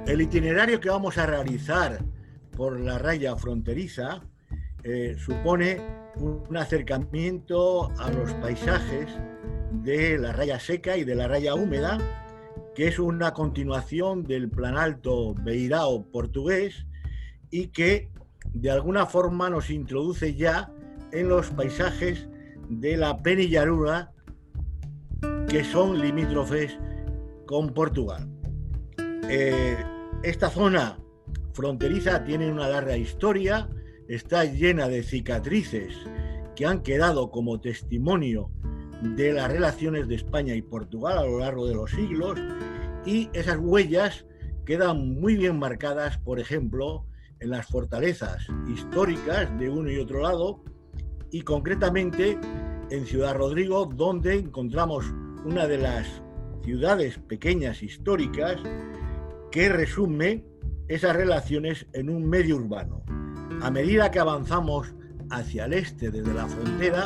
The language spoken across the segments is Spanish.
El itinerario que vamos a realizar por la raya fronteriza supone un acercamiento a los paisajes de la raya seca y de la raya húmeda, que es una continuación del Planalto Beirao portugués y que de alguna forma nos introduce ya en los paisajes de la Penillanura, que son limítrofes con Portugal. Esta zona fronteriza tiene una larga historia, está llena de cicatrices que han quedado como testimonio de las relaciones de España y Portugal a lo largo de los siglos, y esas huellas quedan muy bien marcadas, por ejemplo, en las fortalezas históricas de uno y otro lado, y concretamente en Ciudad Rodrigo, donde encontramos una de las ciudades pequeñas históricas que resume esas relaciones en un medio urbano. A medida que avanzamos hacia el este desde la frontera,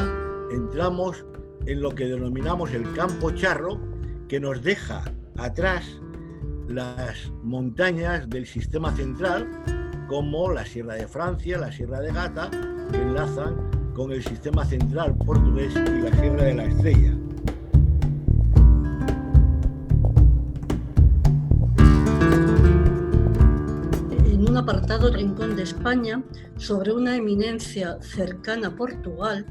entramos en lo que denominamos el Campo Charro, que nos deja atrás las montañas del sistema central, como la Sierra de Francia, la Sierra de Gata, que enlazan con el sistema central portugués y la Sierra de la Estrella. En un apartado rincón de España, sobre una eminencia cercana a Portugal,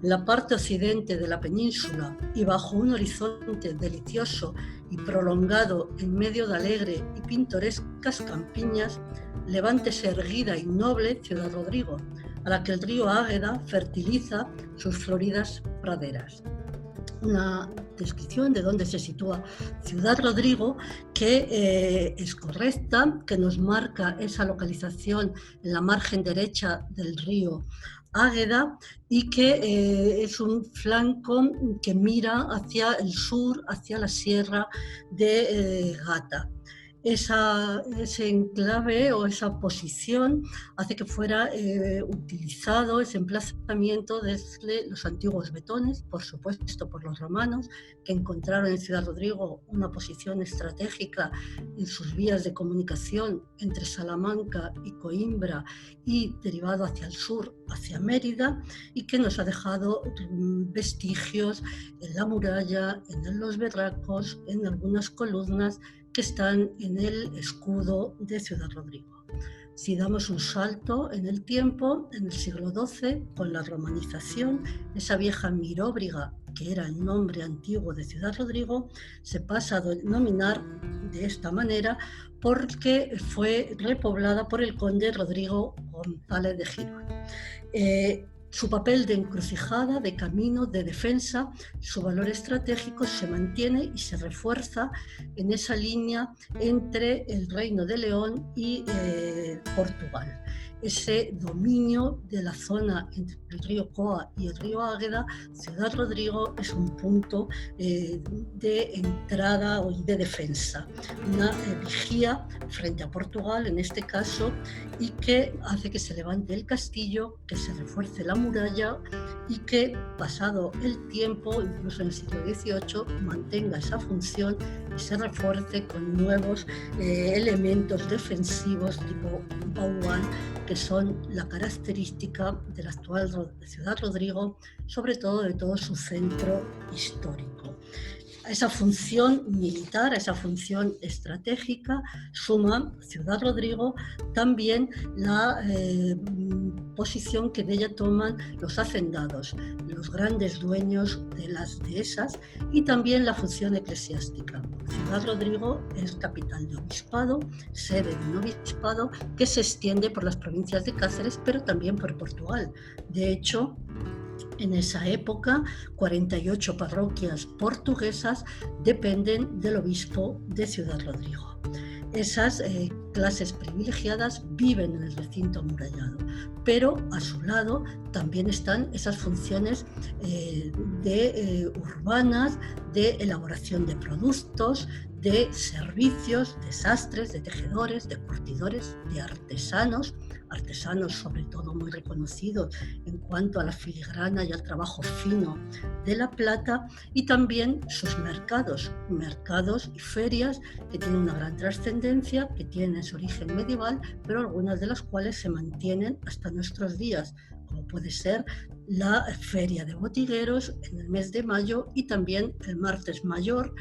la parte occidente de la península y bajo un horizonte delicioso y prolongado en medio de alegre y pintorescas campiñas, levántese erguida y noble Ciudad Rodrigo, a la que el río Águeda fertiliza sus floridas praderas. Una descripción de dónde se sitúa Ciudad Rodrigo que es correcta, que nos marca esa localización en la margen derecha del río Águeda y que es un flanco que mira hacia el sur, hacia la sierra de Gata. Ese enclave o esa posición hace que fuera utilizado ese emplazamiento desde los antiguos betones, por supuesto por los romanos, que encontraron en Ciudad Rodrigo una posición estratégica en sus vías de comunicación entre Salamanca y Coimbra y derivado hacia el sur, hacia Mérida, y que nos ha dejado vestigios en la muralla, en los verracos, en algunas columnas que están en el escudo de Ciudad Rodrigo. Si damos un salto en el tiempo, en el siglo XII, con la romanización, esa vieja Miróbriga, que era el nombre antiguo de Ciudad Rodrigo, se pasa a denominar de esta manera porque fue repoblada por el conde Rodrigo González de Girón. Su papel de encrucijada, de camino, de defensa, su valor estratégico se mantiene y se refuerza en esa línea entre el Reino de León y Portugal. Ese dominio de la zona entre el río Coa y el río Águeda, Ciudad Rodrigo es un punto de entrada y de defensa, una vigía frente a Portugal en este caso, y que hace que se levante el castillo, que se refuerce la muralla y que pasado el tiempo, incluso en el siglo XVIII, mantenga esa función y se refuerce con nuevos elementos defensivos tipo baguán, que son la característica de la actual Ciudad Rodrigo, sobre todo de todo su centro histórico. A esa función militar, a esa función estratégica, suma Ciudad Rodrigo también la posición que de ella toman los hacendados, los grandes dueños de las dehesas, y también la función eclesiástica. Ciudad Rodrigo es capital de obispado, sede de un obispado que se extiende por las provincias de Cáceres, pero también por Portugal. De hecho, en esa época, 48 parroquias portuguesas dependen del obispo de Ciudad Rodrigo. Esas clases privilegiadas viven en el recinto amurallado, pero a su lado también están esas funciones urbanas de elaboración de productos, de servicios, de sastres, de tejedores, de curtidores, de artesanos sobre todo muy reconocidos en cuanto a la filigrana y al trabajo fino de la plata, y también sus mercados y ferias que tienen una gran trascendencia, que tienen su origen medieval, pero algunas de las cuales se mantienen hasta nuestros días, como puede ser la Feria de Botigueros en el mes de mayo y también el Martes Mayor,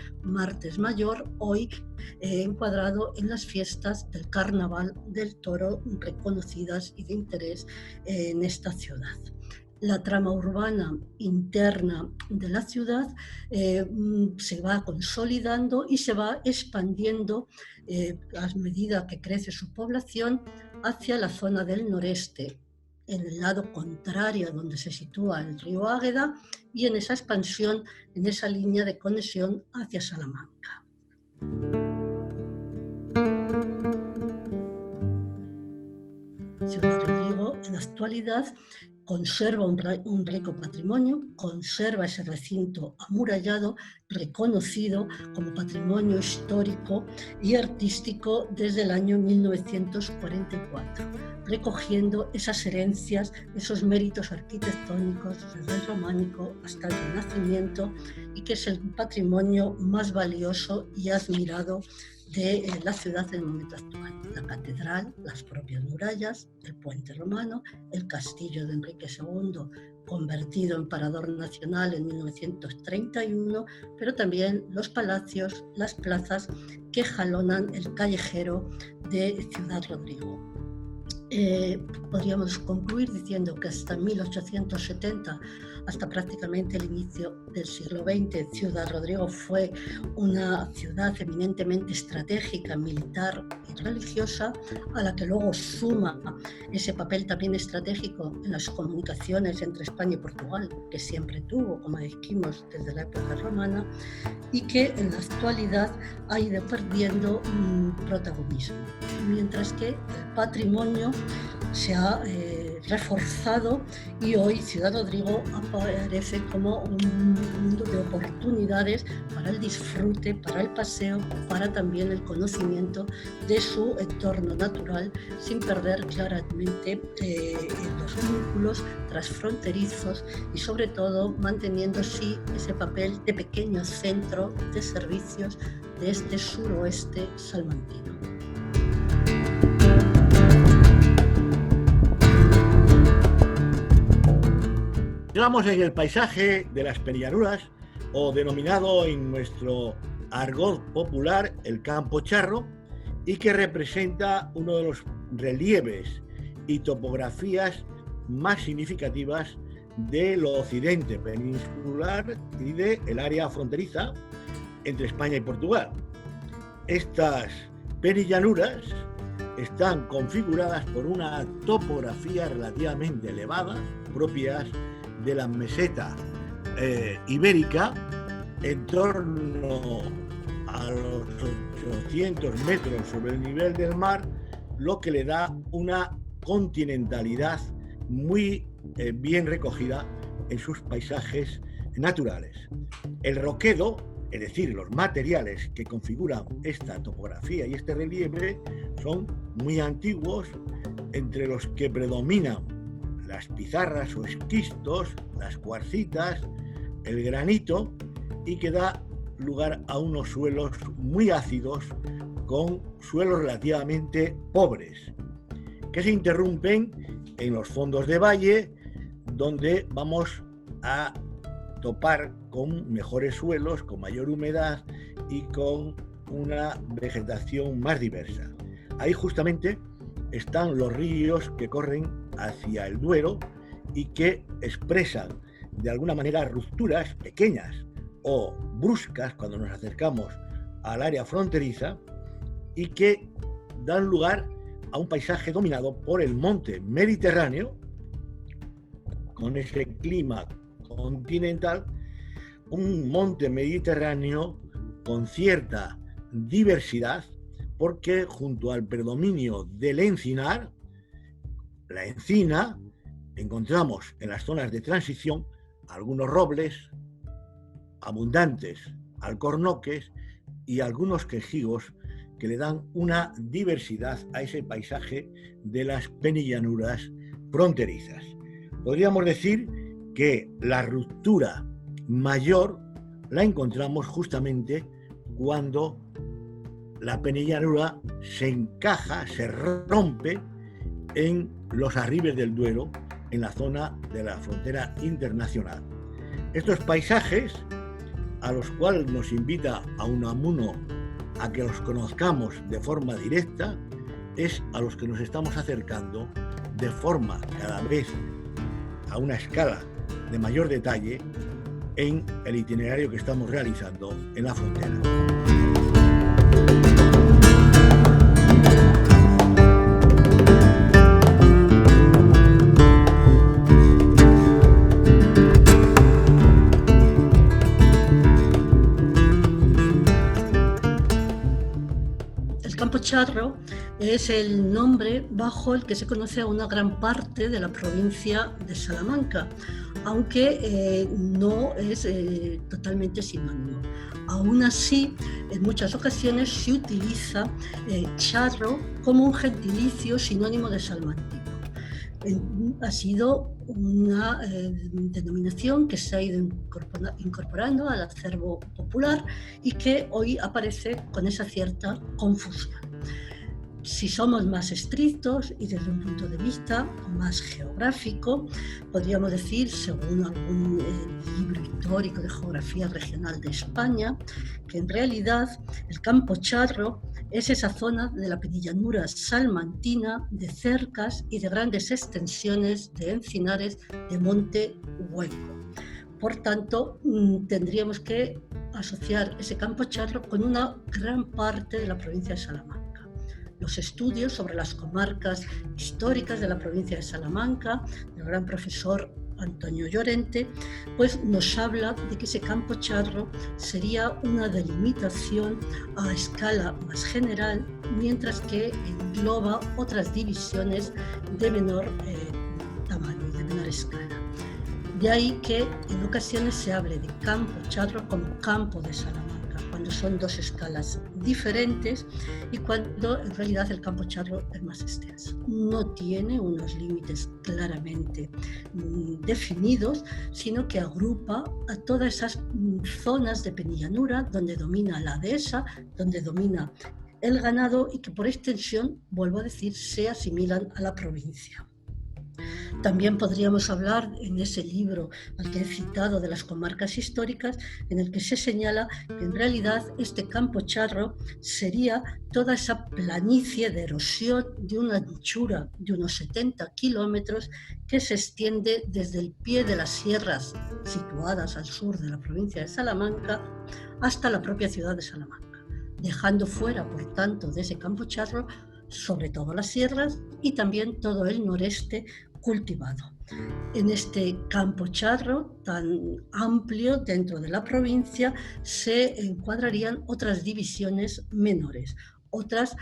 hoy encuadrado en las fiestas del Carnaval del Toro reconocidas y de interés en esta ciudad. La trama urbana interna de la ciudad se va consolidando y se va expandiendo a medida que crece su población hacia la zona del noreste, en el lado contrario a donde se sitúa el río Águeda, y en esa expansión, en esa línea de conexión hacia Salamanca. Ciudad Rodrigo, en la actualidad, conserva un rico patrimonio, conserva ese recinto amurallado, reconocido como patrimonio histórico y artístico desde el año 1944, recogiendo esas herencias, esos méritos arquitectónicos desde el románico hasta el Renacimiento, y que es el patrimonio más valioso y admirado de la ciudad en el momento actual. La catedral, las propias murallas, el puente romano, el castillo de Enrique II, convertido en parador nacional en 1931, pero también los palacios, las plazas que jalonan el callejero de Ciudad Rodrigo. Podríamos concluir diciendo que hasta 1870, hasta prácticamente el inicio del siglo XX, Ciudad Rodrigo fue una ciudad eminentemente estratégica, militar y religiosa, a la que luego suma ese papel también estratégico en las comunicaciones entre España y Portugal, que siempre tuvo, como dijimos, desde la época romana, y que en la actualidad ha ido perdiendo protagonismo, mientras que el patrimonio se ha reforzado, y hoy Ciudad Rodrigo aparece como un mundo de oportunidades para el disfrute, para el paseo, para también el conocimiento de su entorno natural, sin perder claramente los vínculos transfronterizos y sobre todo manteniendo sí ese papel de pequeño centro de servicios de este suroeste salmantino. Entramos en el paisaje de las Penillanuras, o denominado en nuestro argot popular el Campo Charro, y que representa uno de los relieves y topografías más significativas del occidente peninsular y del área fronteriza entre España y Portugal. Estas Penillanuras están configuradas por una topografía relativamente elevada, propias de la meseta ibérica, en torno a los 800 metros sobre el nivel del mar, lo que le da una continentalidad muy bien recogida en sus paisajes naturales. El roquedo, es decir, los materiales que configuran esta topografía y este relieve, son muy antiguos, entre los que predominan las pizarras o esquistos, las cuarcitas, el granito, y que da lugar a unos suelos muy ácidos con suelos relativamente pobres, que se interrumpen en los fondos de valle, donde vamos a topar con mejores suelos, con mayor humedad y con una vegetación más diversa. Ahí justamente están los ríos que corren hacia el Duero y que expresan de alguna manera rupturas pequeñas o bruscas cuando nos acercamos al área fronteriza, y que dan lugar a un paisaje dominado por el monte Mediterráneo, con ese clima continental, un monte Mediterráneo con cierta diversidad, porque junto al predominio del encinar, la encina, encontramos en las zonas de transición algunos robles, abundantes alcornoques y algunos quejigos que le dan una diversidad a ese paisaje de las penillanuras fronterizas. Podríamos decir que la ruptura mayor la encontramos justamente cuando la penillanura se encaja, se rompe en los arribes del Duero, en la zona de la frontera internacional. Estos paisajes, a los cuales nos invita a Unamuno a que los conozcamos de forma directa, es a los que nos estamos acercando de forma cada vez a una escala de mayor detalle en el itinerario que estamos realizando en la frontera. Campo Charro es el nombre bajo el que se conoce a una gran parte de la provincia de Salamanca, aunque no es totalmente sinónimo. Aún así, en muchas ocasiones se utiliza charro como un gentilicio sinónimo de salmantino. Ha sido una denominación que se ha ido incorporando al acervo popular y que hoy aparece con esa cierta confusión. Si somos más estrictos y desde un punto de vista más geográfico, podríamos decir, según algún libro histórico de geografía regional de España, que en realidad el Campo Charro es esa zona de la penillanura salmantina de cercas y de grandes extensiones de encinares de monte hueco. Por tanto, tendríamos que asociar ese Campo Charro con una gran parte de la provincia de Salamanca. Los estudios sobre las comarcas históricas de la provincia de Salamanca, del gran profesor Antonio Llorente, pues nos habla de que ese Campo Charro sería una delimitación a escala más general, mientras que engloba otras divisiones de menor tamaño y de menor escala. De ahí que en ocasiones se hable de Campo Charro como Campo de Salamanca, cuando son dos escalas diferentes y cuando en realidad el Campo Charro es más extenso. No tiene unos límites claramente definidos, sino que agrupa a todas esas zonas de penillanura donde domina la dehesa, donde domina el ganado y que por extensión, vuelvo a decir, se asimilan a la provincia. También podríamos hablar en ese libro al que he citado de las comarcas históricas, en el que se señala que en realidad este Campo Charro sería toda esa planicie de erosión de una anchura de unos 70 kilómetros que se extiende desde el pie de las sierras situadas al sur de la provincia de Salamanca hasta la propia ciudad de Salamanca, dejando fuera, por tanto, de ese Campo Charro sobre todo las sierras y también todo el noreste cultivado. En este Campo Charro tan amplio dentro de la provincia se encuadrarían otras divisiones menores, otras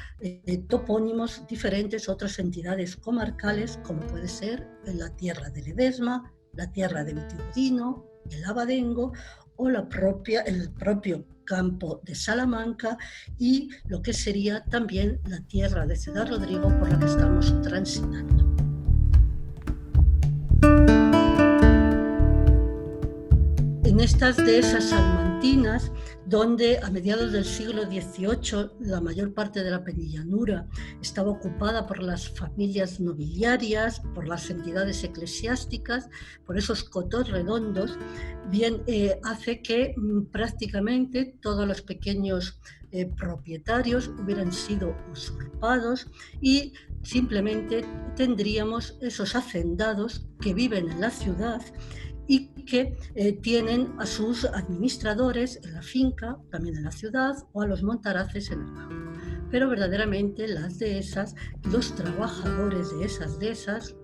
topónimos diferentes, otras entidades comarcales, como puede ser la tierra de Ledesma, la tierra de Vitigudino, el Abadengo o el propio Campo de Salamanca y lo que sería también la tierra de Ciudad Rodrigo por la que estamos transitando. En estas dehesas salmantinas, donde a mediados del siglo XVIII la mayor parte de la penillanura estaba ocupada por las familias nobiliarias, por las entidades eclesiásticas, por esos cotos redondos, bien hace que prácticamente todos los pequeños propietarios hubieran sido usurpados y simplemente tendríamos esos hacendados que viven en la ciudad y que tienen a sus administradores en la finca, también en la ciudad, o a los montaraces en el campo. Pero verdaderamente las dehesas, los trabajadores de esas dehesas,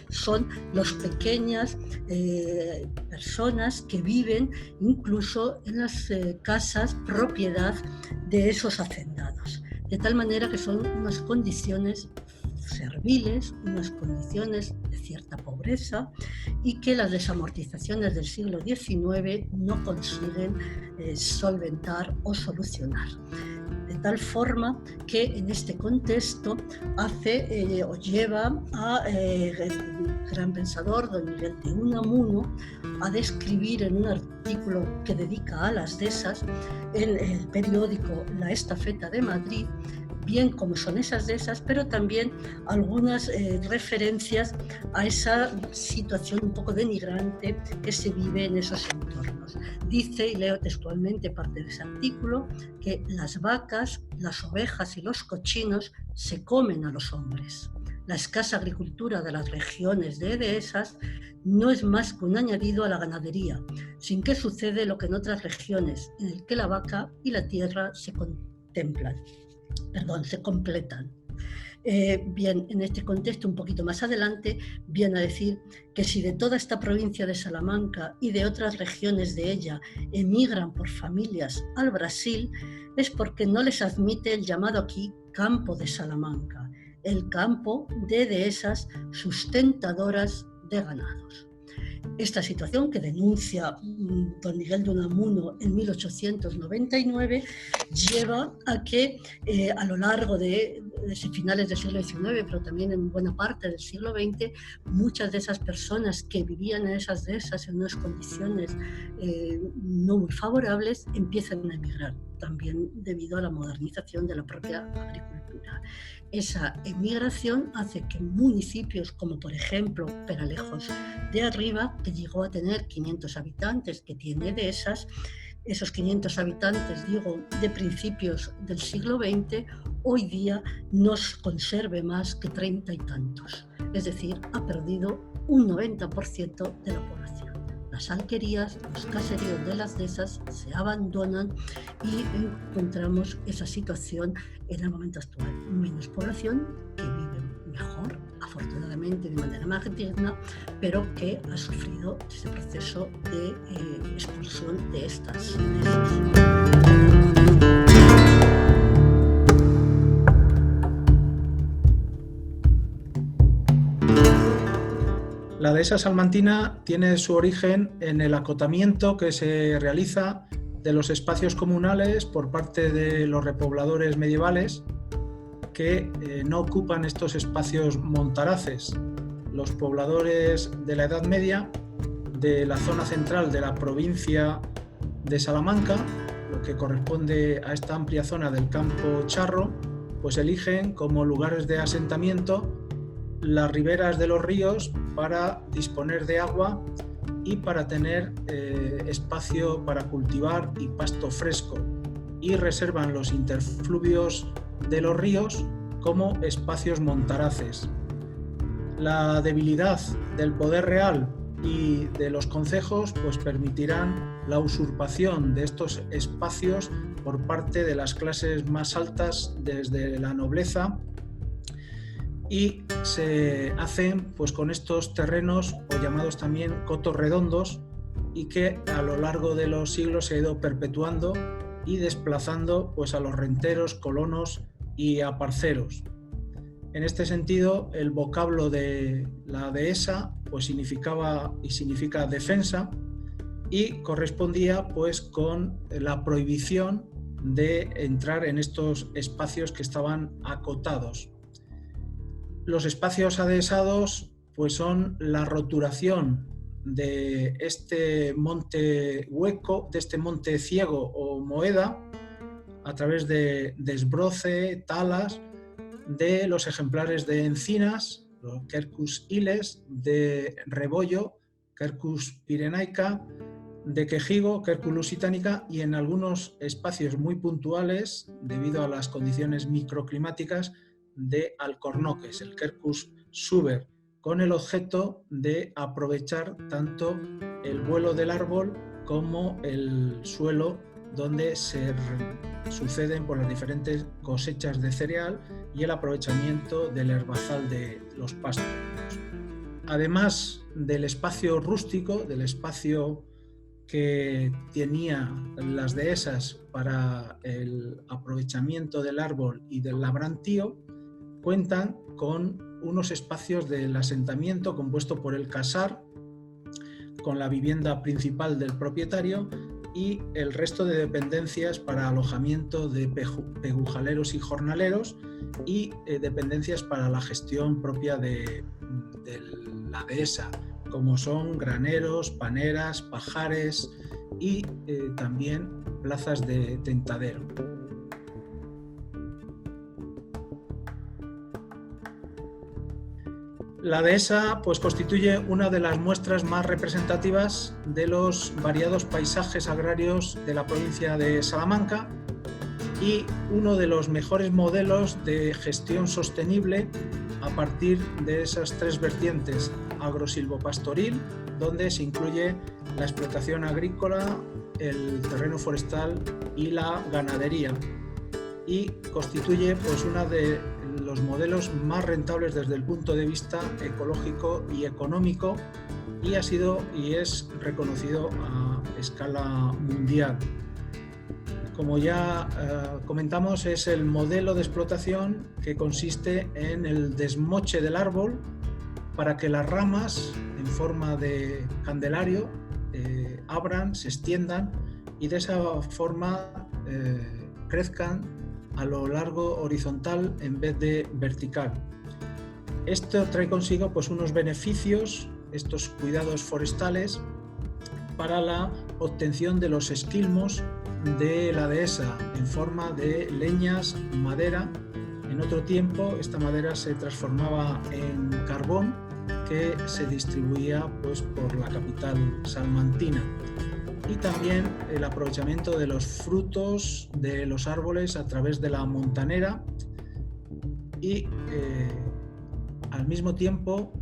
son las pequeñas personas que viven incluso en las casas propiedad de esos hacendados. De tal manera que son unas condiciones serviles, unas condiciones de cierta pobreza y que las desamortizaciones del siglo XIX no consiguen solventar o solucionar. De tal forma que en este contexto o lleva a el gran pensador don Miguel de Unamuno a describir en un artículo que dedica a las dehesas en el periódico La Estafeta de Madrid, bien como son esas dehesas, pero también algunas referencias a esa situación un poco denigrante que se vive en esos entornos. Dice, y leo textualmente parte de ese artículo, que las vacas, las ovejas y los cochinos se comen a los hombres. La escasa agricultura de las regiones de dehesas no es más que un añadido a la ganadería, sin que sucede lo que en otras regiones, en el que la vaca y la tierra se completan. Bien, en este contexto, un poquito más adelante, viene a decir que si de toda esta provincia de Salamanca y de otras regiones de ella emigran por familias al Brasil, es porque no les admite el llamado aquí campo de Salamanca, el campo de dehesas sustentadoras de ganados. Esta situación que denuncia don Miguel de Unamuno en 1899 lleva a que a lo largo de finales del siglo XIX, pero también en buena parte del siglo XX, muchas de esas personas que vivían en esas dehesas en unas condiciones no muy favorables empiezan a emigrar, también debido a la modernización de la propia agricultura. Esa emigración hace que municipios como por ejemplo Peralejos de Arriba, que llegó a tener 500 habitantes, que tiene dehesas, esos 500 habitantes, digo, de principios del siglo XX, hoy día no conserve más que 30 y tantos. Es decir, ha perdido un 90% de la población. Las alquerías, los caseríos de las dehesas se abandonan y encontramos esa situación en el momento actual. Menos población que vive mejor, afortunadamente de manera más digna, pero que ha sufrido ese proceso de expulsión de estas dehesas. La dehesa salmantina tiene su origen en el acotamiento que se realiza de los espacios comunales por parte de los repobladores medievales que no ocupan estos espacios montaraces. Los pobladores de la Edad Media de la zona central de la provincia de Salamanca, lo que corresponde a esta amplia zona del Campo Charro, pues eligen como lugares de asentamiento las riberas de los ríos para disponer de agua y para tener espacio para cultivar y pasto fresco, y reservan los interfluvios de los ríos como espacios montaraces. La debilidad del poder real y de los concejos pues permitirán la usurpación de estos espacios por parte de las clases más altas desde la nobleza, y se hacen pues con estos terrenos o llamados también cotos redondos, y que a lo largo de los siglos se ha ido perpetuando y desplazando pues a los renteros, colonos y a parceros. En este sentido, el vocablo de la dehesa pues significaba y significa defensa, y correspondía pues con la prohibición de entrar en estos espacios que estaban acotados. Los espacios adehesados pues son la roturación de este monte hueco, de este monte ciego o moeda, a través de desbroce, talas, de los ejemplares de encinas, los Quercus iles, de rebollo, Quercus pirenaica, de quejigo, Quercus lusitanica, y en algunos espacios muy puntuales, debido a las condiciones microclimáticas, de alcornoques, el Quercus suber, con el objeto de aprovechar tanto el vuelo del árbol como el suelo donde se suceden por las diferentes cosechas de cereal y el aprovechamiento del herbazal de los pastos. Además del espacio rústico, del espacio que tenía las dehesas para el aprovechamiento del árbol y del labrantío, cuentan con unos espacios del asentamiento compuesto por el casar, con la vivienda principal del propietario, y el resto de dependencias para alojamiento de pegujaleros y jornaleros, y dependencias para la gestión propia de la dehesa, como son graneros, paneras, pajares y también plazas de tentadero. La dehesa pues constituye una de las muestras más representativas de los variados paisajes agrarios de la provincia de Salamanca y uno de los mejores modelos de gestión sostenible a partir de esas tres vertientes: agrosilvopastoril, donde se incluye la explotación agrícola, el terreno forestal y la ganadería, y constituye pues una de los modelos más rentables desde el punto de vista ecológico y económico, y ha sido y es reconocido a escala mundial. Como ya comentamos, es el modelo de explotación que consiste en el desmoche del árbol para que las ramas en forma de candelario abran, se extiendan y de esa forma crezcan a lo largo horizontal en vez de vertical. Esto trae consigo pues unos beneficios, estos cuidados forestales, para la obtención de los esquilmos de la dehesa en forma de leñas, madera. En otro tiempo esta madera se transformaba en carbón que se distribuía pues por la capital salmantina. Y también el aprovechamiento de los frutos de los árboles a través de la montanera, y al mismo tiempo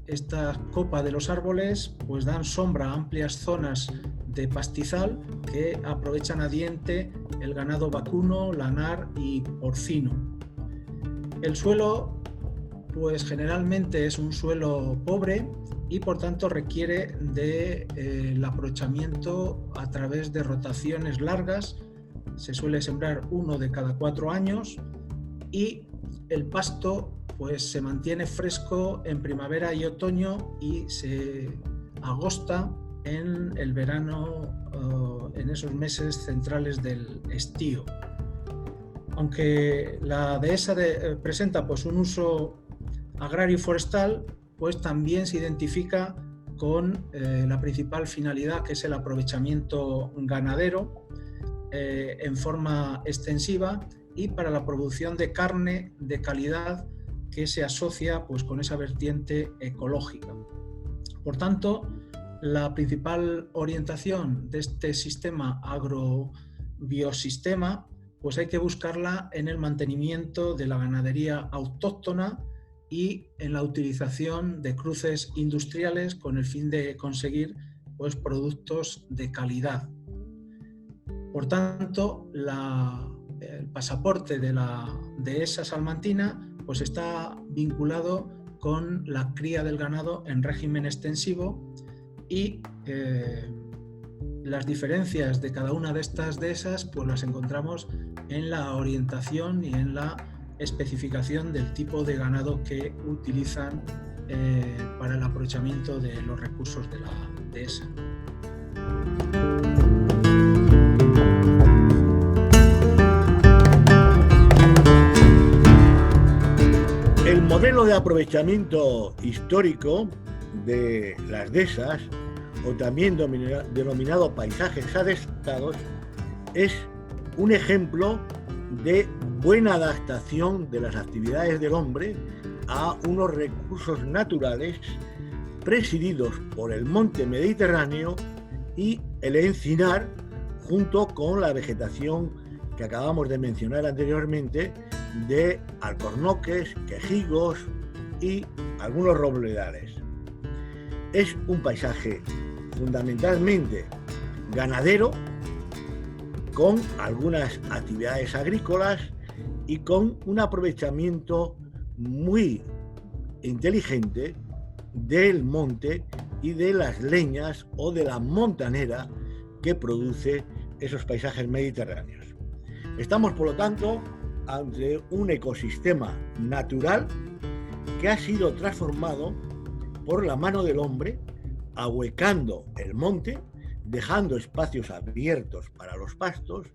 esta copa de los árboles pues dan sombra a amplias zonas de pastizal que aprovechan a diente el ganado vacuno, lanar y porcino. El suelo pues generalmente es un suelo pobre y por tanto requiere del aprovechamiento a través de rotaciones largas. Se suele sembrar uno de cada 4 años y el pasto pues se mantiene fresco en primavera y otoño y se agosta en el verano, en esos meses centrales del estío. Aunque la dehesa presenta pues un uso agrario y forestal, pues también se identifica con la principal finalidad, que es el aprovechamiento ganadero en forma extensiva y para la producción de carne de calidad que se asocia pues con esa vertiente ecológica. Por tanto, la principal orientación de este sistema agrobiosistema pues hay que buscarla en el mantenimiento de la ganadería autóctona y en la utilización de cruces industriales con el fin de conseguir pues productos de calidad. Por tanto, el pasaporte de la dehesa salmantina pues está vinculado con la cría del ganado en régimen extensivo, y las diferencias de cada una de estas dehesas pues las encontramos en la orientación y en la especificación del tipo de ganado que utilizan para el aprovechamiento de los recursos de la dehesa. El modelo de aprovechamiento histórico de las dehesas, o también denominado paisajes adhesados, es un ejemplo de buena adaptación de las actividades del hombre a unos recursos naturales presididos por el monte Mediterráneo y el encinar, junto con la vegetación que acabamos de mencionar anteriormente de alcornoques, quejigos y algunos robledales. Es un paisaje fundamentalmente ganadero, con algunas actividades agrícolas y con un aprovechamiento muy inteligente del monte y de las leñas o de la montanera que produce esos paisajes mediterráneos. Estamos, por lo tanto, ante un ecosistema natural que ha sido transformado por la mano del hombre, ahuecando el monte, dejando espacios abiertos para los pastos,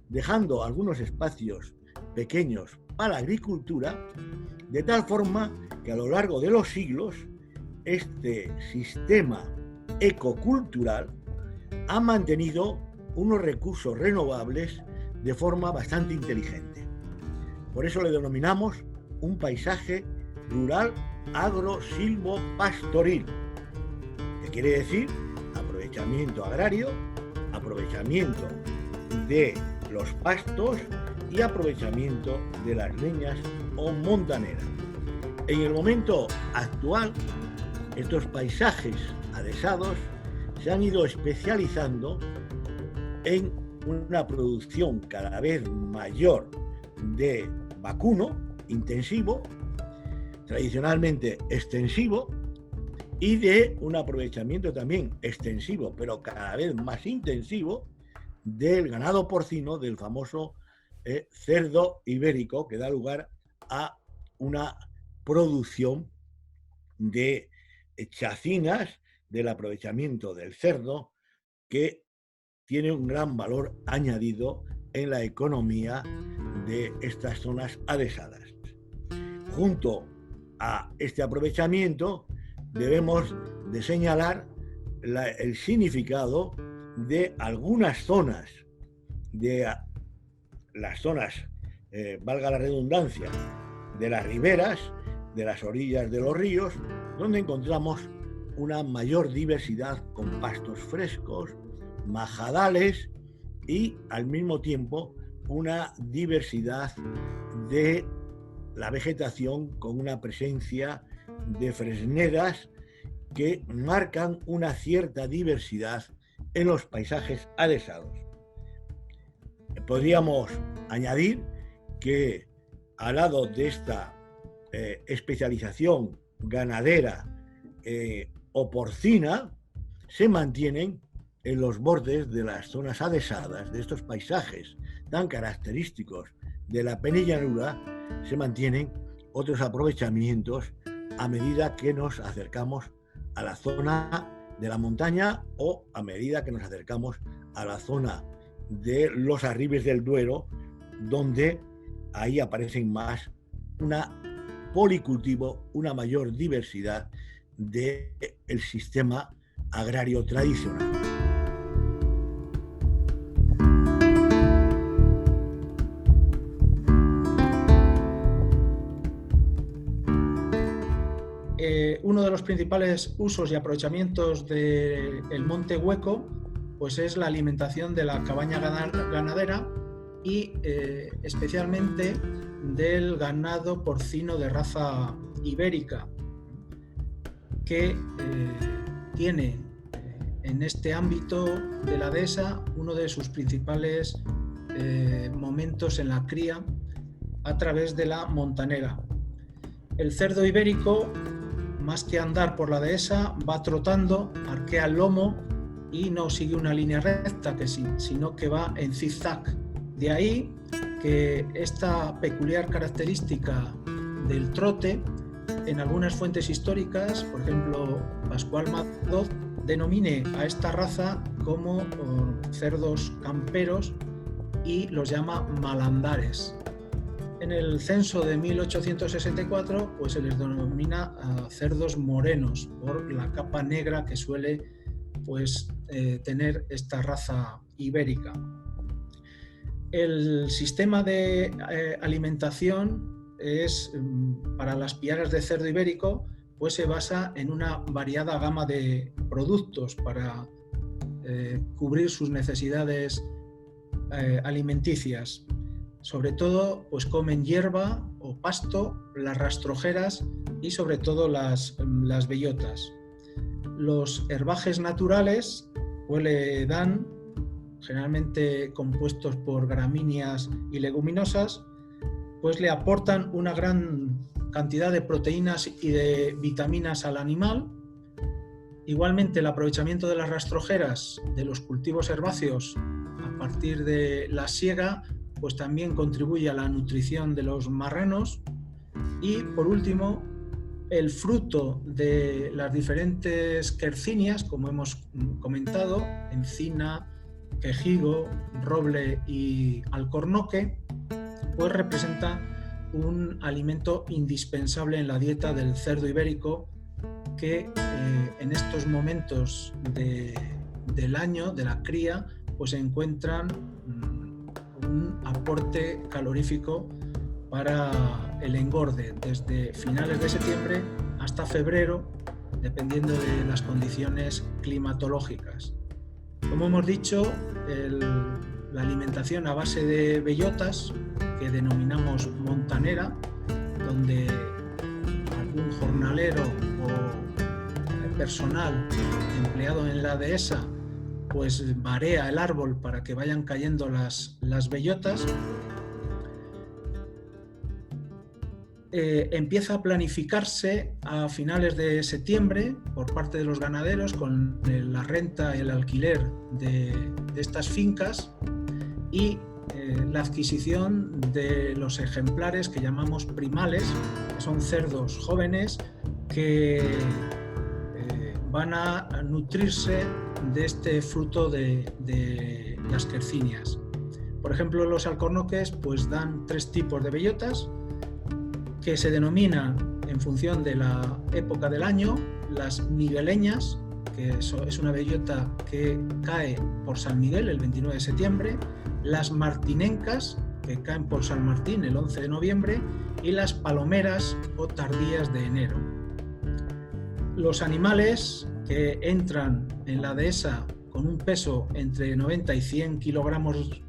dejando algunos espacios pequeños para la agricultura, de tal forma que a lo largo de los siglos este sistema ecocultural ha mantenido unos recursos renovables de forma bastante inteligente. Por eso le denominamos un paisaje rural agro-silvo-pastoril, que quiere decir aprovechamiento agrario, aprovechamiento de los pastos y aprovechamiento de las leñas o montaneras. En el momento actual, estos paisajes adhesados se han ido especializando en una producción cada vez mayor de vacuno intensivo, tradicionalmente extensivo, y de un aprovechamiento también extensivo, pero cada vez más intensivo, del ganado porcino, del famoso cerdo ibérico, que da lugar a una producción de chacinas del aprovechamiento del cerdo, que tiene un gran valor añadido en la economía de estas zonas adhesadas. Junto a este aprovechamiento debemos de señalar el significado de algunas zonas, de las zonas, valga la redundancia, de las riberas, de las orillas de los ríos, donde encontramos una mayor diversidad con pastos frescos, majadales y al mismo tiempo una diversidad de la vegetación con una presencia de fresnedas que marcan una cierta diversidad en los paisajes adhesados. Podríamos añadir que al lado de esta especialización ganadera o porcina, se mantienen en los bordes de las zonas adhesadas de estos paisajes tan característicos de la penillanura, se mantienen otros aprovechamientos a medida que nos acercamos a la zona de la montaña o a medida que nos acercamos a la zona de los arribes del Duero, donde ahí aparecen más una policultivo, una mayor diversidad del sistema agrario tradicional. Uno de los principales usos y aprovechamientos del monte hueco pues es la alimentación de la cabaña ganadera y especialmente del ganado porcino de raza ibérica, que tiene en este ámbito de la dehesa uno de sus principales momentos en la cría a través de la montanera. El cerdo ibérico, más que andar por la dehesa, va trotando, arquea el lomo y no sigue una línea recta, sino que va en zigzag. De ahí que esta peculiar característica del trote, en algunas fuentes históricas, por ejemplo Pascual Madoz, denomine a esta raza como cerdos camperos y los llama malandares. En el censo de 1864 pues se les denomina cerdos morenos por la capa negra que suele tener esta raza ibérica. El sistema de alimentación para las piaras de cerdo ibérico pues se basa en una variada gama de productos para cubrir sus necesidades alimenticias. Sobre todo pues comen hierba o pasto, las rastrojeras y sobre todo las bellotas. Los herbajes naturales pues le dan, generalmente compuestos por gramíneas y leguminosas, pues le aportan una gran cantidad de proteínas y de vitaminas al animal. Igualmente el aprovechamiento de las rastrojeras de los cultivos herbáceos a partir de la siega pues también contribuye a la nutrición de los marranos. Y por último, el fruto de las diferentes quercinias, como hemos comentado, encina, quejigo, roble y alcornoque, pues representa un alimento indispensable en la dieta del cerdo ibérico que en estos momentos del año, de la cría, pues encuentran un aporte calorífico para el engorde desde finales de septiembre hasta febrero, dependiendo de las condiciones climatológicas. Como hemos dicho, la alimentación a base de bellotas, que denominamos montanera, donde algún jornalero o personal empleado en la dehesa pues marea el árbol para que vayan cayendo las bellotas, empieza a planificarse a finales de septiembre por parte de los ganaderos con la renta y el alquiler de estas fincas y la adquisición de los ejemplares que llamamos primales, que son cerdos jóvenes que van a nutrirse de este fruto de las quercinias. Por ejemplo, los alcornoques pues dan 3 tipos de bellotas que se denominan en función de la época del año: las migueleñas, que es una bellota que cae por San Miguel el 29 de septiembre, las martinencas, que caen por San Martín el 11 de noviembre, y las palomeras o tardías de enero. Los animales que entran en la dehesa con un peso entre 90 y 100 kilogramos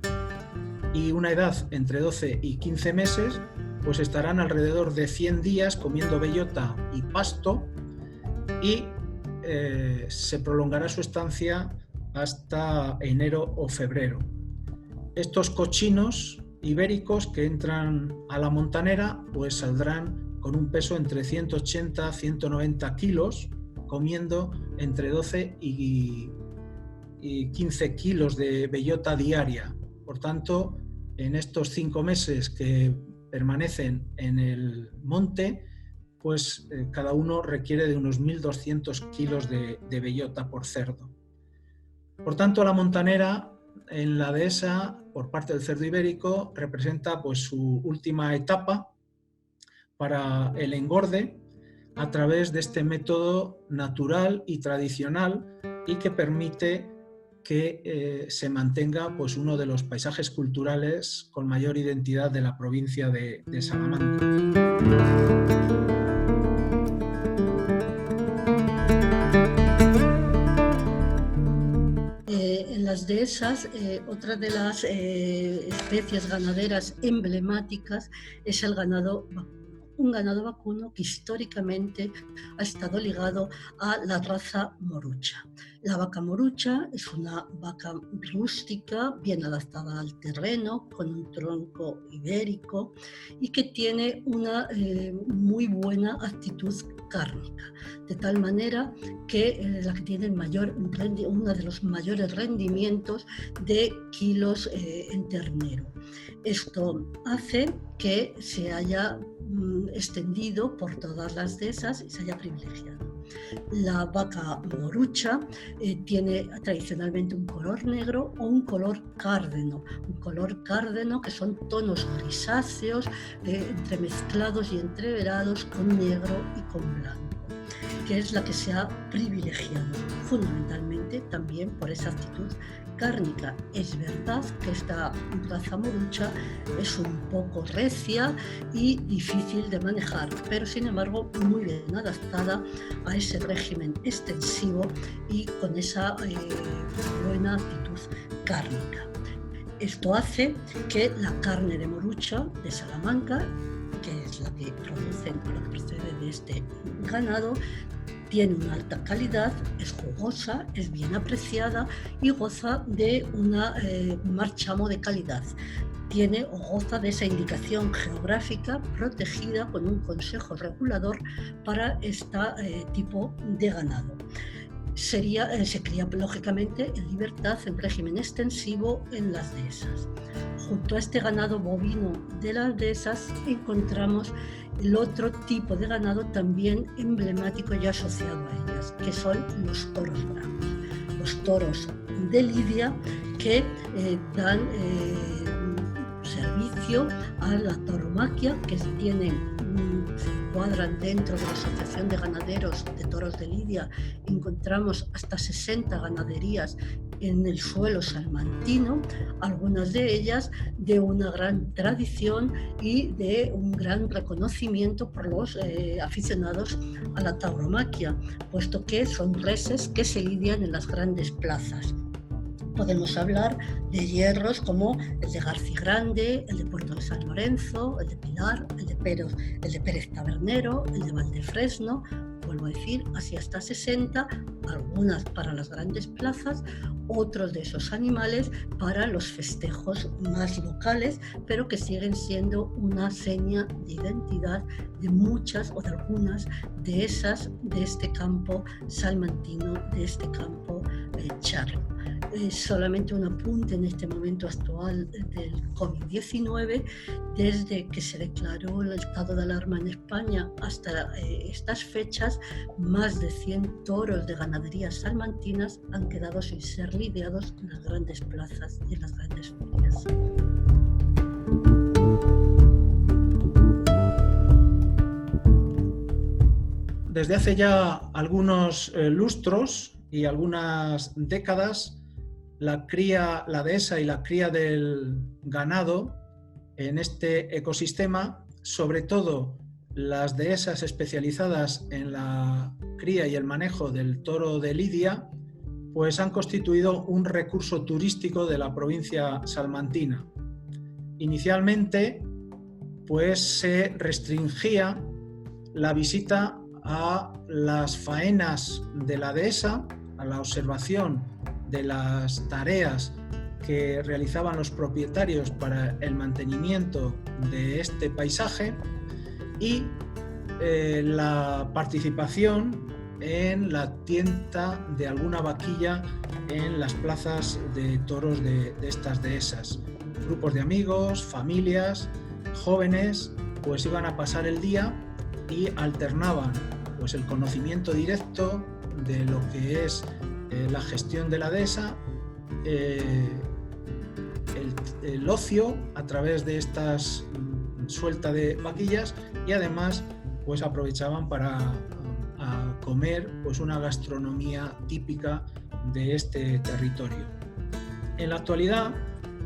y una edad entre 12 y 15 meses, pues estarán alrededor de 100 días comiendo bellota y pasto y se prolongará su estancia hasta enero o febrero. Estos cochinos ibéricos que entran a la montanera pues saldrán con un peso entre 180 a 190 kilos, comiendo entre 12 y 15 kilos de bellota diaria. Por tanto, en estos 5 meses que permanecen en el monte, pues cada uno requiere de unos 1.200 kilos de bellota por cerdo. Por tanto, la montanera en la dehesa, por parte del cerdo ibérico, representa pues su última etapa para el engorde a través de este método natural y tradicional y que permite que se mantenga pues uno de los paisajes culturales con mayor identidad de la provincia de Salamanca. En las dehesas, otra de las especies ganaderas emblemáticas es el ganado vacuno. Un ganado vacuno que históricamente ha estado ligado a la raza morucha. La vaca morucha es una vaca rústica, bien adaptada al terreno, con un tronco ibérico y que tiene una muy buena actitud cárnica, de tal manera que la que tiene uno de los mayores rendimientos de kilos en ternero. Esto hace que se haya extendido por todas las dehesas y se haya privilegiado. La vaca morucha tiene tradicionalmente un color negro o un color cárdeno que son tonos grisáceos entremezclados y entreverados con negro y con blanco, que es la que se ha privilegiado fundamentalmente también por esa actitud cárnica. Es verdad que esta raza morucha es un poco recia y difícil de manejar, pero sin embargo muy bien adaptada a ese régimen extensivo y con esa buena actitud cárnica. Esto hace que la carne de morucha de Salamanca, que es la que producen, la que procede de este ganado, tiene una alta calidad, es jugosa, es bien apreciada y goza de un marchamo de calidad. Tiene o goza de esa indicación geográfica protegida con un consejo regulador para este tipo de ganado. se cría lógicamente en libertad en régimen extensivo en las dehesas. Junto a este ganado bovino de las dehesas encontramos el otro tipo de ganado también emblemático y asociado a ellas, que son los toros bravos. Los toros de lidia que dan servicio a la tauromaquia, que cuadran dentro de la Asociación de Ganaderos de Toros de Lidia. Encontramos hasta 60 ganaderías en el suelo salmantino, algunas de ellas de una gran tradición y de un gran reconocimiento por los aficionados a la tauromaquia, puesto que son reses que se lidian en las grandes plazas. Podemos hablar de hierros como el de Garci Grande, el de Puerto de San Lorenzo, el de Pilar, el de Pérez Tabernero, el de Valdefresno, vuelvo a decir, así hasta 60, algunas para las grandes plazas, otros de esos animales para los festejos más locales, pero que siguen siendo una seña de identidad de muchas o de algunas de este campo salmantino, de este campo charro. Solamente un apunte en este momento actual del COVID-19, desde que se declaró el estado de alarma en España hasta estas fechas, más de 100 toros de ganaderías salmantinas han quedado sin ser lidiados en las grandes plazas y en las grandes ferias. Desde hace ya algunos lustros y algunas décadas, la dehesa y la cría del ganado en este ecosistema, sobre todo las dehesas especializadas en la cría y el manejo del toro de lidia, pues han constituido un recurso turístico de la provincia salmantina. Inicialmente, pues se restringía la visita a las faenas de la dehesa, a la observación de las tareas que realizaban los propietarios para el mantenimiento de este paisaje y la participación en la tienta de alguna vaquilla en las plazas de toros de estas dehesas. Grupos de amigos, familias, jóvenes, pues iban a pasar el día y alternaban pues el conocimiento directo de lo que es la gestión de la dehesa, el ocio a través de estas suelta de vaquillas, y además pues aprovechaban para comer pues una gastronomía típica de este territorio. En la actualidad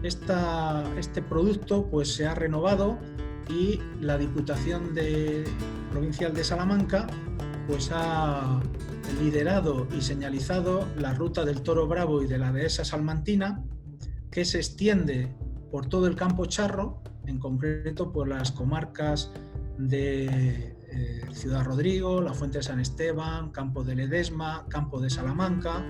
este producto pues se ha renovado y la Diputación Provincial de Salamanca pues ha liderado y señalizado la ruta del toro bravo y de la dehesa salmantina, que se extiende por todo el campo charro, en concreto por las comarcas de Ciudad Rodrigo, la Fuente de San Esteban, Campo de Ledesma, Campo de Salamanca,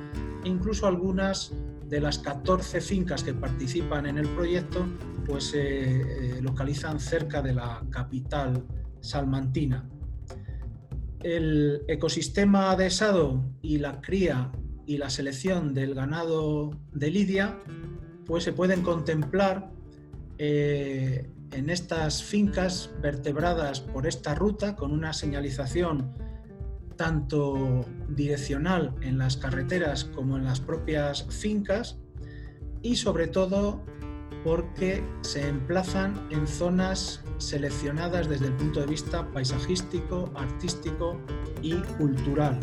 e incluso algunas de las 14 fincas que participan en el proyecto pues se localizan cerca de la capital salmantina. El ecosistema dehesado y la cría y la selección del ganado de lidia pues se pueden contemplar en estas fincas vertebradas por esta ruta, con una señalización tanto direccional en las carreteras como en las propias fincas, y sobre todo porque se emplazan en zonas seleccionadas desde el punto de vista paisajístico, artístico y cultural.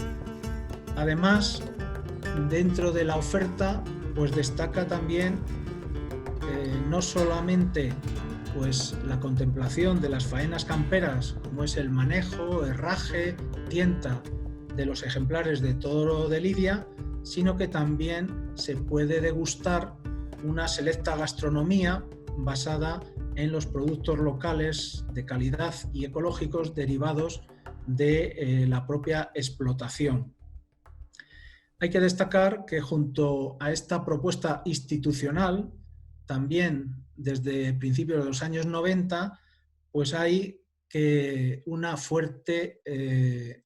Además, dentro de la oferta pues destaca también no solamente pues la contemplación de las faenas camperas, como es el manejo, herraje, tienta de los ejemplares de toro de lidia, sino que también se puede degustar una selecta gastronomía basada en los productos locales de calidad y ecológicos derivados de la propia explotación. Hay que destacar que junto a esta propuesta institucional, también desde principios de los años 90, pues hay que una fuerte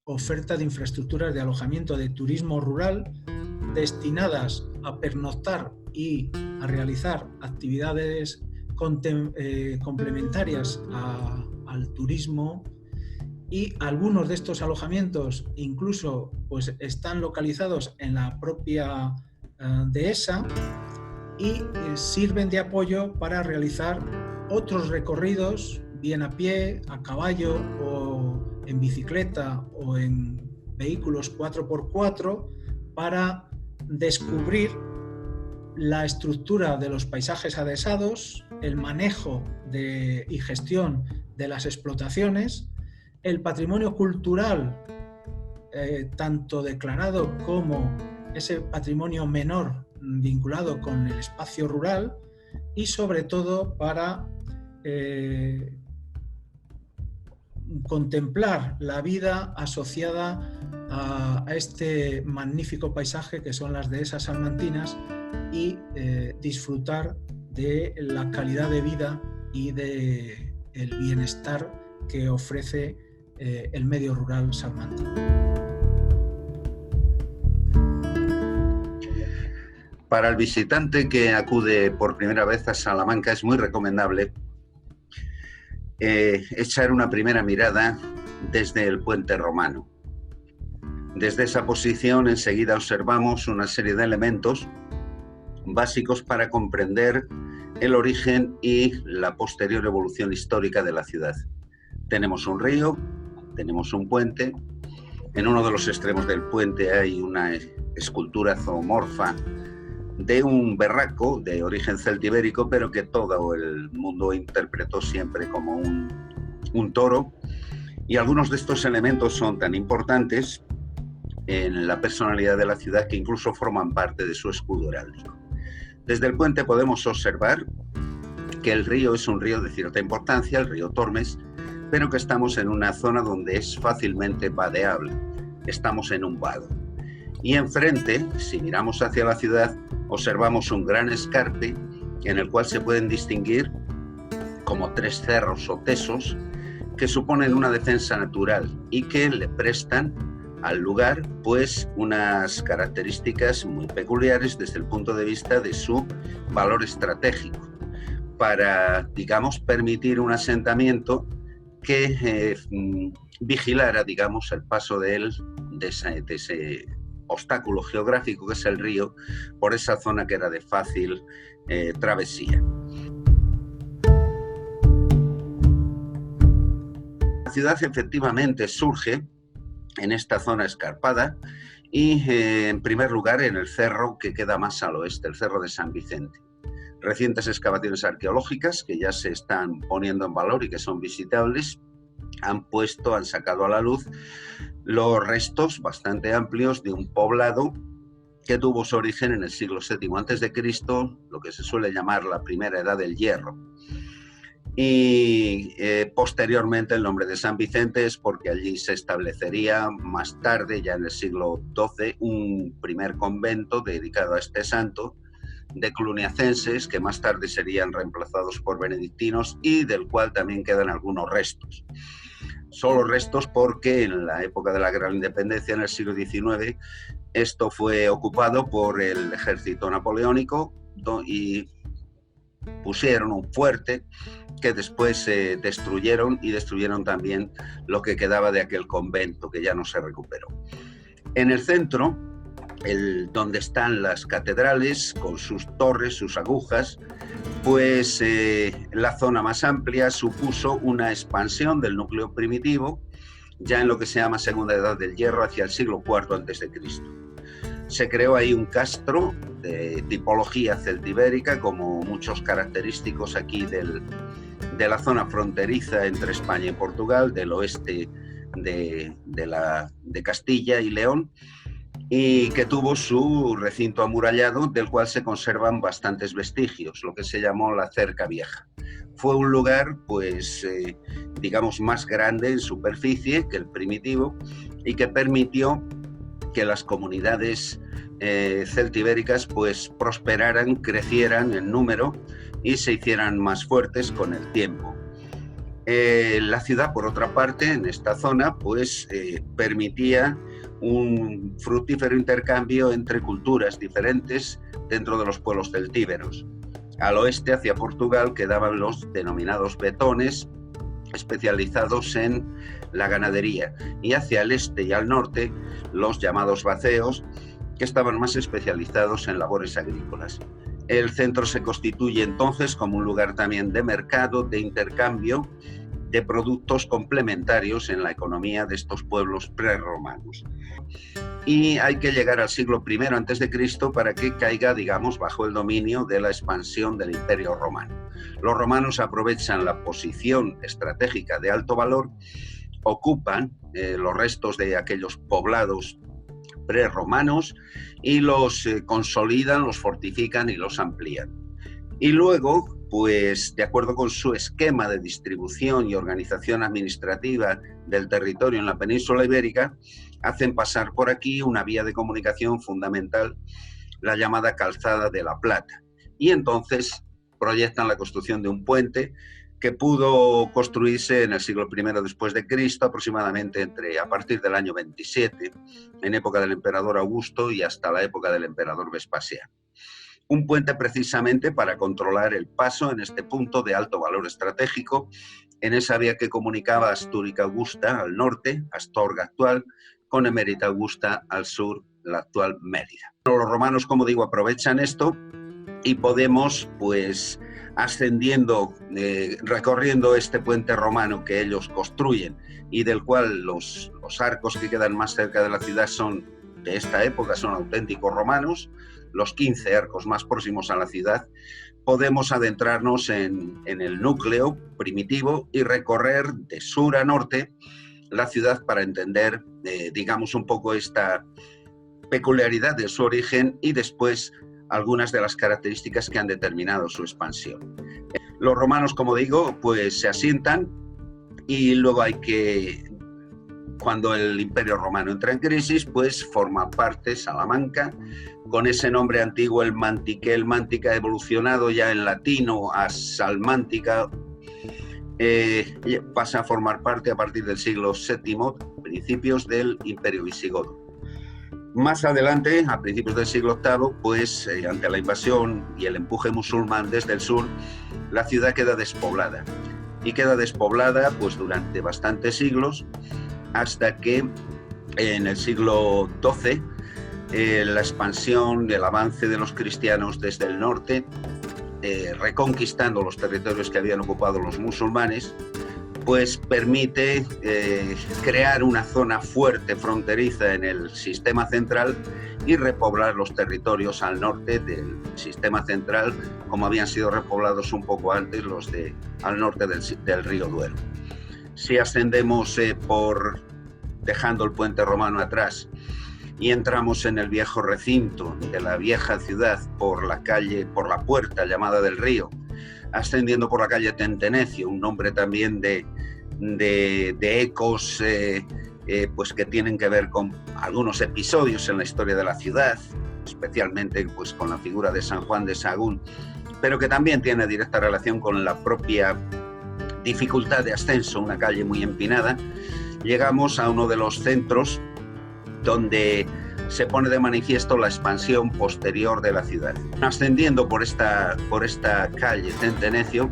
oferta de infraestructuras de alojamiento de turismo rural destinadas a pernoctar y a realizar actividades complementarias al turismo, y algunos de estos alojamientos incluso pues, están localizados en la propia dehesa y sirven de apoyo para realizar otros recorridos, bien a pie, a caballo o en bicicleta o en vehículos 4x4, para descubrir la estructura de los paisajes adhesados, el manejo y gestión de las explotaciones, el patrimonio cultural, tanto declarado como ese patrimonio menor vinculado con el espacio rural, y sobre todo para contemplar la vida asociada a este magnífico paisaje que son las dehesas salmantinas y disfrutar de la calidad de vida y del bienestar que ofrece el medio rural salmantino. Para el visitante que acude por primera vez a Salamanca es muy recomendable echar una primera mirada desde el puente romano. Desde esa posición enseguida observamos una serie de elementos básicos para comprender el origen y la posterior evolución histórica de la ciudad. Tenemos un río, tenemos un puente. En uno de los extremos del puente hay una escultura zoomorfa de un berraco de origen celtibérico, pero que todo el mundo interpretó siempre como un toro. Y algunos de estos elementos son tan importantes en la personalidad de la ciudad que incluso forman parte de su escudo heráldico. Desde el puente podemos observar que el río es un río de cierta importancia, el río Tormes, pero que estamos en una zona donde es fácilmente vadeable. Estamos en un vado. Y enfrente, si miramos hacia la ciudad, observamos un gran escarpe en el cual se pueden distinguir como 3 cerros o tesos que suponen una defensa natural y que le prestan al lugar pues unas características muy peculiares desde el punto de vista de su valor estratégico para, digamos, permitir un asentamiento que vigilara, digamos, el paso de ese obstáculo geográfico que es el río por esa zona que era de fácil travesía. La ciudad efectivamente surge en esta zona escarpada y en primer lugar en el cerro que queda más al oeste, el Cerro de San Vicente. Recientes excavaciones arqueológicas que ya se están poniendo en valor y que son visitables han sacado a la luz los restos bastante amplios de un poblado que tuvo su origen en el siglo VII a.C., lo que se suele llamar la primera edad del hierro. Y posteriormente el nombre de San Vicente es porque allí se establecería más tarde, ya en el siglo XII, un primer convento dedicado a este santo, de cluniacenses, que más tarde serían reemplazados por benedictinos y del cual también quedan algunos restos. Solo restos porque en la época de la Gran Independencia, en el siglo XIX, esto fue ocupado por el ejército napoleónico y pusieron un fuerte que después destruyeron y destruyeron también lo que quedaba de aquel convento que ya no se recuperó. En el centro, donde están las catedrales con sus torres, sus agujas, pues la zona más amplia supuso una expansión del núcleo primitivo ya en lo que se llama Segunda Edad del Hierro hacia el siglo IV a.C. Se creó ahí un castro de tipología celtibérica, como muchos característicos aquí de la zona fronteriza entre España y Portugal, del oeste de Castilla y León, y que tuvo su recinto amurallado, del cual se conservan bastantes vestigios, lo que se llamó la Cerca Vieja. Fue un lugar, pues, digamos, más grande en superficie que el primitivo y que permitió que las comunidades celtibéricas pues prosperaran, crecieran en número y se hicieran más fuertes con el tiempo. La ciudad, por otra parte, en esta zona, pues permitía un fructífero intercambio entre culturas diferentes dentro de los pueblos celtíberos. Al oeste, hacia Portugal, quedaban los denominados betones, especializados en la ganadería, y hacia el este y al norte, los llamados vaceos, que estaban más especializados en labores agrícolas. El centro se constituye entonces como un lugar también de mercado, de intercambio de productos complementarios en la economía de estos pueblos prerromanos. Y hay que llegar al siglo I a.C. para que caiga, digamos, bajo el dominio de la expansión del Imperio Romano. Los romanos aprovechan la posición estratégica de alto valor, ocupan los restos de aquellos poblados prerromanos y los consolidan, los fortifican y los amplían. Y luego, pues de acuerdo con su esquema de distribución y organización administrativa del territorio en la península ibérica, hacen pasar por aquí una vía de comunicación fundamental, la llamada Calzada de la Plata. Y entonces proyectan la construcción de un puente que pudo construirse en el siglo I después de Cristo, aproximadamente a partir del año 27, en época del emperador Augusto y hasta la época del emperador Vespasiano. Un puente precisamente para controlar el paso en este punto de alto valor estratégico, en esa vía que comunicaba Astúrica Augusta al norte, Astorga actual, con Emérita Augusta al sur, la actual Mérida. Los romanos, como digo, aprovechan esto y podemos, pues, ascendiendo, recorriendo este puente romano que ellos construyen y del cual los arcos que quedan más cerca de la ciudad son de esta época, son auténticos romanos, los 15 arcos más próximos a la ciudad, podemos adentrarnos en el núcleo primitivo y recorrer de sur a norte la ciudad para entender, digamos, un poco esta peculiaridad de su origen y después algunas de las características que han determinado su expansión. Los romanos, como digo, pues se asientan y luego cuando el Imperio Romano entra en crisis, pues forma parte Salamanca, con ese nombre antiguo, el Mántica, evolucionado ya en latino a Salmántica, pasa a formar parte a partir del siglo VII, principios del Imperio Visigodo. Más adelante, a principios del siglo VIII, pues ante la invasión y el empuje musulmán desde el sur, la ciudad queda despoblada. Y queda despoblada pues durante bastantes siglos, hasta que en el siglo XII la expansión, el avance de los cristianos desde el norte, reconquistando los territorios que habían ocupado los musulmanes, pues permite crear una zona fuerte fronteriza en el sistema central y repoblar los territorios al norte del sistema central, como habían sido repoblados un poco antes los al norte del río Duero. Si ascendemos dejando el puente romano atrás y entramos en el viejo recinto de la vieja ciudad por la puerta llamada del río, ascendiendo por la calle Tentenecio, un nombre también de ecos pues que tienen que ver con algunos episodios en la historia de la ciudad, especialmente pues con la figura de San Juan de Sahagún, pero que también tiene directa relación con la propia dificultad de ascenso, una calle muy empinada. Llegamos a uno de los centros donde se pone de manifiesto la expansión posterior de la ciudad. Ascendiendo por esta calle Tentenecio,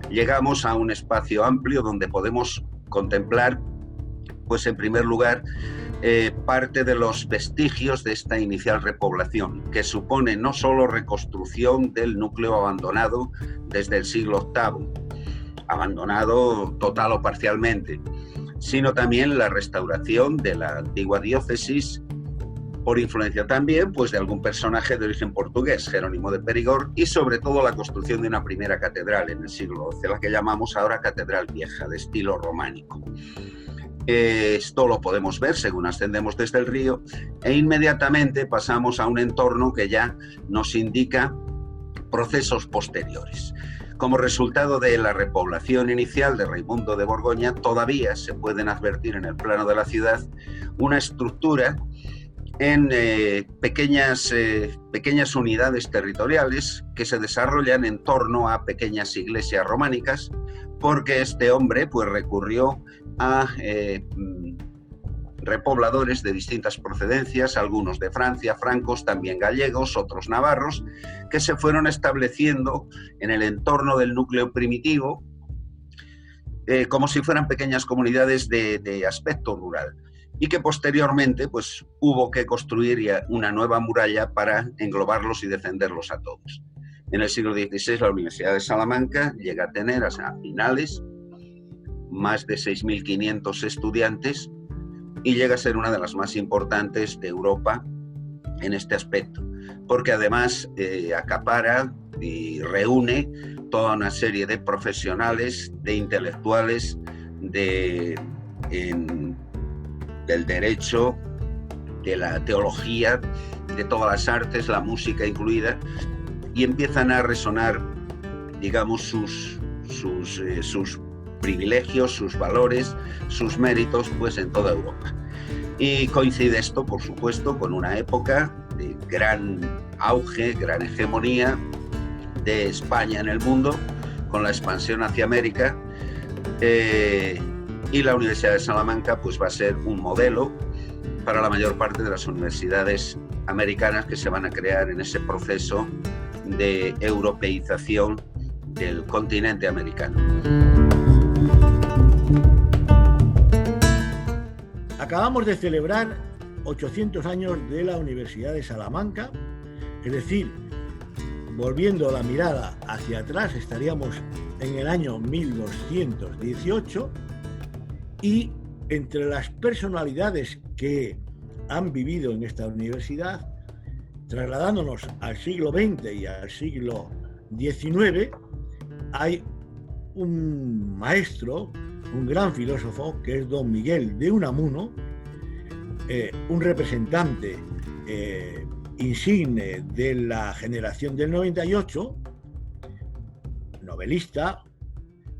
llegamos a un espacio amplio donde podemos contemplar, pues en primer lugar, parte de los vestigios de esta inicial repoblación, que supone no solo reconstrucción del núcleo abandonado desde el siglo VIII, abandonado total o parcialmente, sino también la restauración de la antigua diócesis, por influencia también pues, de algún personaje de origen portugués, Jerónimo de Perigord, y sobre todo la construcción de una primera catedral en el siglo XII, la que llamamos ahora Catedral Vieja, de estilo románico. Esto lo podemos ver según ascendemos desde el río e inmediatamente pasamos a un entorno que ya nos indica procesos posteriores. Como resultado de la repoblación inicial de Raimundo de Borgoña, todavía se pueden advertir en el plano de la ciudad una estructura en pequeñas unidades territoriales que se desarrollan en torno a pequeñas iglesias románicas, porque este hombre pues recurrió a repobladores de distintas procedencias, algunos de Francia, francos, también gallegos, otros navarros, que se fueron estableciendo en el entorno del núcleo primitivo, como si fueran pequeñas comunidades de aspecto rural, y que posteriormente pues, hubo que construir ya una nueva muralla para englobarlos y defenderlos a todos. En el siglo XVI la Universidad de Salamanca llega a tener, a finales, más de 6.500 estudiantes y llega a ser una de las más importantes de Europa en este aspecto, porque además acapara y reúne toda una serie de profesionales, de intelectuales, del derecho, de la teología, de todas las artes, la música incluida, y empiezan a resonar, digamos, sus privilegios, sus valores, sus méritos, pues en toda Europa. Y coincide esto, por supuesto, con una época de gran auge, gran hegemonía de España en el mundo, con la expansión hacia América, y la Universidad de Salamanca pues va a ser un modelo para la mayor parte de las universidades americanas que se van a crear en ese proceso de europeización del continente americano. Acabamos de celebrar 800 años de la Universidad de Salamanca, es decir, volviendo la mirada hacia atrás, estaríamos en el año 1218, y entre las personalidades que han vivido en esta universidad, trasladándonos al siglo XX y al siglo XIX, hay un maestro, un gran filósofo, que es don Miguel de Unamuno, un representante insigne de la generación del 98, novelista,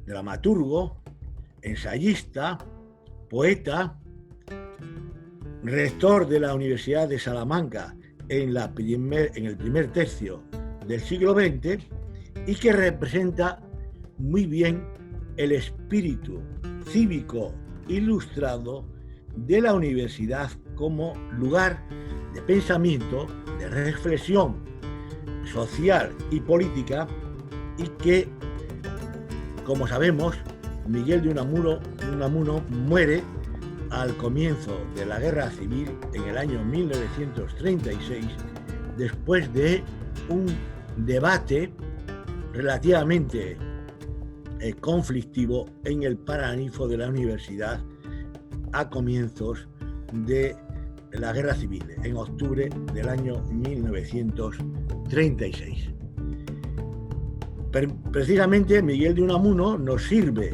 dramaturgo, ensayista, poeta, rector de la Universidad de Salamanca en el primer tercio del siglo XX, y que representa muy bien el espíritu cívico ilustrado de la universidad como lugar de pensamiento, de reflexión social y política, y que, como sabemos, Miguel de Unamuno muere al comienzo de la Guerra Civil en el año 1936, después de un debate relativamente conflictivo en el Paraninfo de la universidad a comienzos de la Guerra Civil, en octubre del año 1936. Precisamente Miguel de Unamuno nos sirve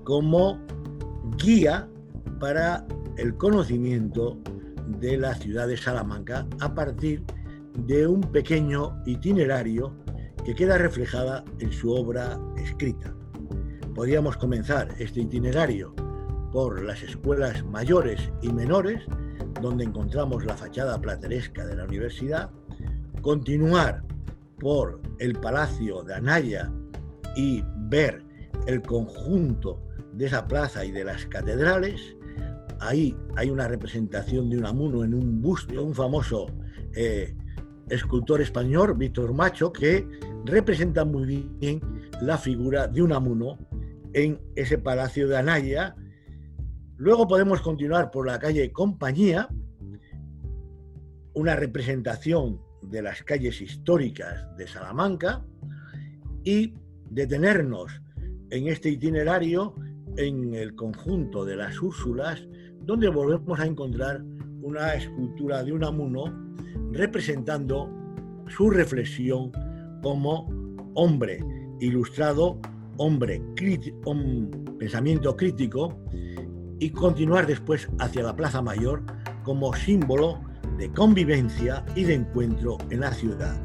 como guía para el conocimiento de la ciudad de Salamanca a partir de un pequeño itinerario que queda reflejada en su obra escrita. Podríamos comenzar este itinerario por las escuelas mayores y menores, donde encontramos la fachada plateresca de la universidad, continuar por el Palacio de Anaya y ver el conjunto de esa plaza y de las catedrales. Ahí hay una representación de Unamuno en un busto, un famoso escultor español, Víctor Macho, que representa muy bien la figura de Unamuno en ese Palacio de Anaya. Luego podemos continuar por la calle Compañía, una representación de las calles históricas de Salamanca, y detenernos en este itinerario en el conjunto de las Úrsulas, donde volvemos a encontrar una escultura de Unamuno representando su reflexión como hombre ilustrado, pensamiento crítico, y continuar después hacia la Plaza Mayor como símbolo de convivencia y de encuentro en la ciudad.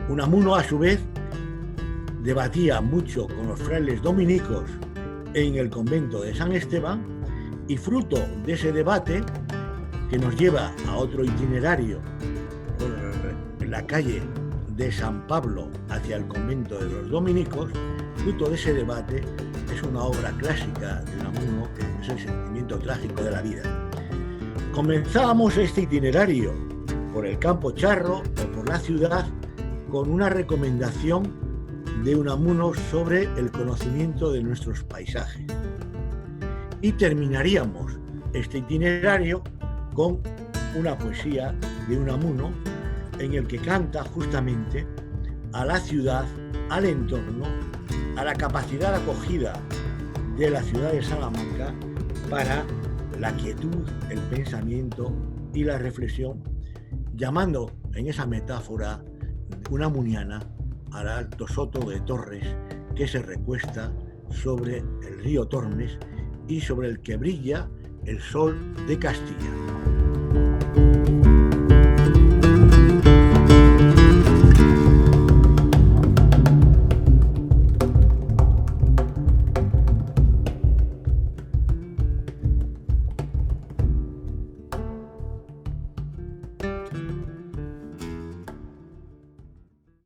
Unamuno, a su vez, debatía mucho con los frailes dominicos en el convento de San Esteban, y fruto de ese debate, que nos lleva a otro itinerario por la calle de San Pablo hacia el convento de los dominicos, fruto de ese debate es una obra clásica de Unamuno, que es el sentimiento trágico de la vida. Comenzábamos este itinerario por el Campo Charro o por la ciudad con una recomendación de Unamuno sobre el conocimiento de nuestros paisajes. Y terminaríamos este itinerario con una poesía de Unamuno en el que canta justamente a la ciudad, al entorno, a la capacidad acogida de la ciudad de Salamanca para la quietud, el pensamiento y la reflexión, llamando en esa metáfora unamuniana al alto soto de Torres que se recuesta sobre el río Tormes y sobre el que brilla el sol de Castilla.